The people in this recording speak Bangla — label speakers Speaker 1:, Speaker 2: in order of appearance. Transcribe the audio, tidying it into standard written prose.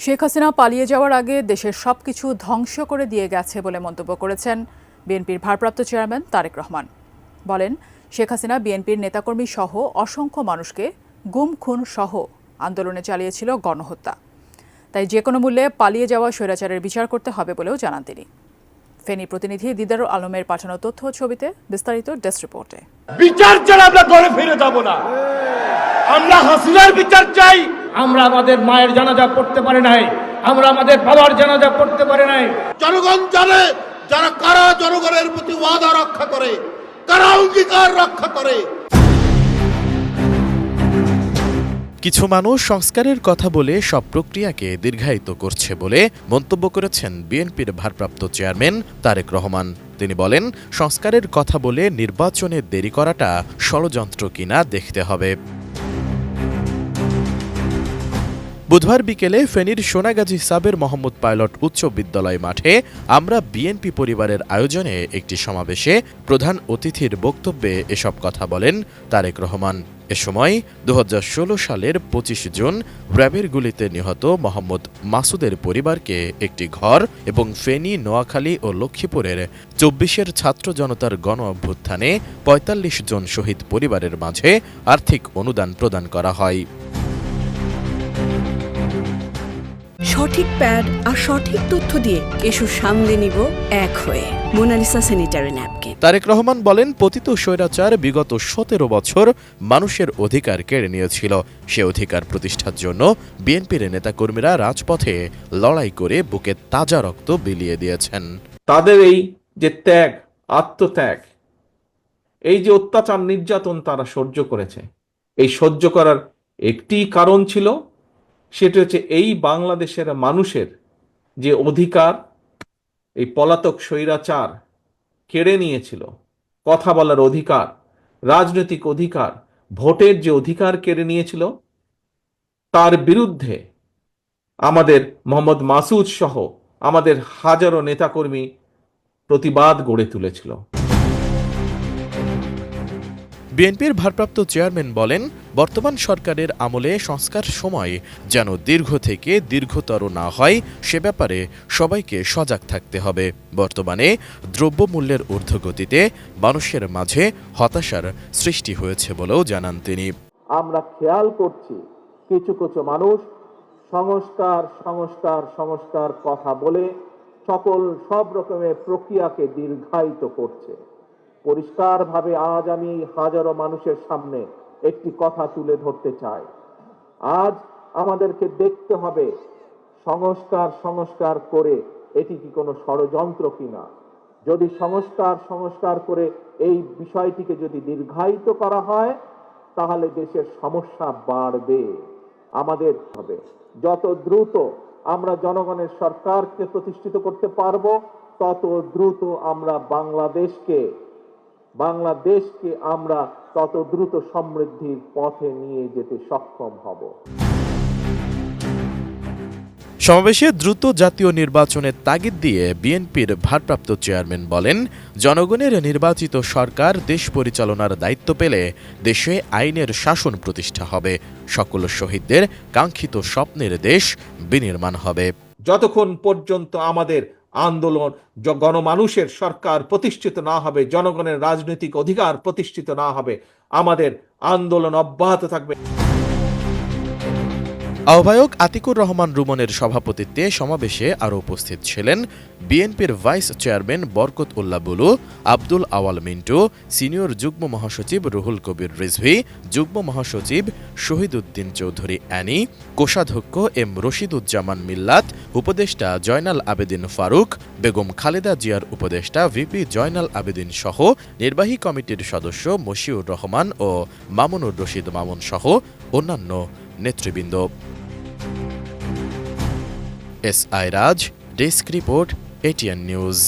Speaker 1: শেখ হাসিনা পালিয়ে যাওয়ার আগে দেশের সবকিছু ধ্বংস করে দিয়ে গেছে বলে মন্তব্য করেছেন বিএনপির ভারপ্রাপ্ত চেয়ারম্যান তারেক রহমান। বলেন, শেখ হাসিনা বিএনপির নেতাকর্মী সহ অসংখ্য মানুষকে গুম খুন সহ আন্দোলনে চালিয়েছিল গণহত্যা। তাই যে কোনো মূল্যে পালিয়ে যাওয়া স্বৈরাচারের বিচার করতে হবে বলেও জানান তিনি। ফেনী প্রতিনিধি দিদারুল আলমের পাঠানো তথ্য ছবিতে বিস্তারিত ডেস্ক রিপোর্টে।
Speaker 2: বিচার ছাড়া আমরা ঘরে ফিরে যাব না। আমরা হাসিনার বিচার চাই। আমরা আমাদের মায়ের জানাজা পড়তে পারি নাই, আমরা আমাদের বাবার জানাজা পড়তে পারি নাই।
Speaker 3: জনগণ জানে যারা কারা জনগণের প্রতি ওয়াদা রক্ষা করে, কারা অঙ্গীকার রক্ষা করে।
Speaker 4: কিছু মানুষ সংস্কারের কথা বলে সব প্রক্রিয়াকে দীর্ঘায়িত করছে বলে মন্তব্য করেছেন বিএনপির ভারপ্রাপ্ত চেয়ারম্যান তারেক রহমান। তিনি বলেন, সংস্কারের কথা বলে নির্বাচনে দেরি করাটা ষড়যন্ত্র কিনা দেখতে হবে। বুধবার বিকেলে ফেনীর সোনাগাজী সাবের মোহাম্মদ পাইলট উচ্চ বিদ্যালয় মাঠে আমরা বিএনপি পরিবারের আয়োজনে একটি সমাবেশে প্রধান অতিথির বক্তব্যে এসব কথা বলেন তারেক রহমান। এ সময় 2016 সালের 25 জুন র্যাবের গুলিতে নিহত মোহাম্মদ মাসুদের পরিবারকে একটি ঘর এবং ফেনী, নোয়াখালী ও লক্ষ্মীপুরের 24 ছাত্র জনতার গণ অভ্যুত্থানে 45 জন শহীদ পরিবারের মাঝে আর্থিক অনুদান প্রদান করা হয়।
Speaker 5: সঠিক প্যাড আর সঠিক তথ্য দিয়ে এসু সামলে নিব এক হয়ে। Monalisa sanitary napkin.
Speaker 4: Tarique Rahman বলেন, পতিত স্বৈরাচার বিগত 17 বছর মানুষের অধিকার কেড়ে নিয়েছিল। সে অধিকার প্রতিষ্ঠার জন্য বিএনপির নেতাকর্মীরা রাজপথে লড়াই করে বুকে তাজা রক্ত বিলিয়ে দিয়েছেন।
Speaker 6: তাদের এই যে ত্যাগ, আত্মত্যাগ, এই যে অত্যাচার নির্যাতন তারা সহ্য করেছে, এই সহ্য করার একটি কারণ ছিল, সেটা হচ্ছে এই বাংলাদেশের মানুষের যে অধিকার এই পলাতক স্বৈরাচার কেড়ে নিয়েছিল, কথা বলার অধিকার, রাজনৈতিক অধিকার, ভোটের যে অধিকার কেড়ে নিয়েছিল, তার বিরুদ্ধে আমাদের মোহাম্মদ মাসুদ সহ আমাদের হাজারো নেতাকর্মী প্রতিবাদ গড়ে তুলেছিল।
Speaker 4: বিএনপির ভারপ্রাপ্ত চেয়ারম্যান বলেন, বর্তমান সরকারের আমলে সংস্কার সময় যেন দীর্ঘ থেকে দীর্ঘতর না হয় সে ব্যাপারে সবাইকে সজাগ থাকতে হবে। বর্তমানে দ্রব্যমূল্যের ঊর্ধ্বগতিতে মানুষের মাঝে হতাশার সৃষ্টি হয়েছে বলেও জানান তিনি।
Speaker 6: আমরা খেয়াল করছি কিছু কিছু মানুষ সংস্কার সংস্কার সংস্কার কথা বলে সব রকমের প্রক্রিয়াকে দীর্ঘায়িত করছে। পরিষ্কারভাবে আজ আমি হাজারো মানুষের সামনে একটি কথা তুলে ধরতে চাই। আজ আমাদেরকে দেখতে হবে সংস্কার সংস্কার করে এটি কি কোনো ষড়যন্ত্র কিনা। যদি সংস্কার করে এই বিষয়টিকে যদি দীর্ঘায়িত করা হয় তাহলে দেশের সমস্যা বাড়বে। আমাদের হবে যত দ্রুত আমরা জনগণের সরকারকে প্রতিষ্ঠিত করতে পারবো, তত দ্রুত আমরা বাংলাদেশকে আমরা তত দ্রুত সমৃদ্ধির পথে নিয়ে যেতে সক্ষম হব।
Speaker 4: সমাবেশে দ্রুত জাতীয় নির্বাচনের তাগিদ দিয়ে বিএনপির ভারপ্রাপ্ত চেয়ারম্যান বলেন, জনগণের নির্বাচিত সরকার দেশ পরিচালনার দায়িত্ব পেলে দেশে আইনের শাসন প্রতিষ্ঠা হবে, সকল শহীদদের কাঙ্ক্ষিত স্বপ্নের দেশ বিনির্মাণ হবে।
Speaker 6: যতক্ষণ পর্যন্ত আমাদের আন্দোলন গণমানুষের সরকার প্রতিষ্ঠিত না হবে, জনগণের রাজনৈতিক অধিকার প্রতিষ্ঠিত না হবে, আমাদের আন্দোলন অব্যাহত থাকবে।
Speaker 4: আহ্বায়ক আতিকুর রহমান রুমনের সভাপতিত্বে সমাবেশে আরও উপস্থিত ছিলেন বিএনপির ভাইস চেয়ারম্যান বরকত উল্লাহ বুলু, আব্দুল আওয়াল মিন্টু, সিনিয়র যুগ্ম মহাসচিব রুহুল কবির রিজভী, যুগ্ম মহাসচিব শহীদউদ্দিন চৌধুরী অ্যানি, কোষাধ্যক্ষ এম রশিদুজ্জামান মিল্লাত, উপদেষ্টা জয়নাল আবেদিন ফারুক, বেগম খালেদা জিয়ার উপদেষ্টা ভিপি জয়নাল আবেদিন সহ নির্বাহী কমিটির সদস্য মশিউর রহমান ও মামুনুর রশিদ মামুন সহ অন্যান্য নেতৃবৃন্দ। S I Raj, desk report, ATN news.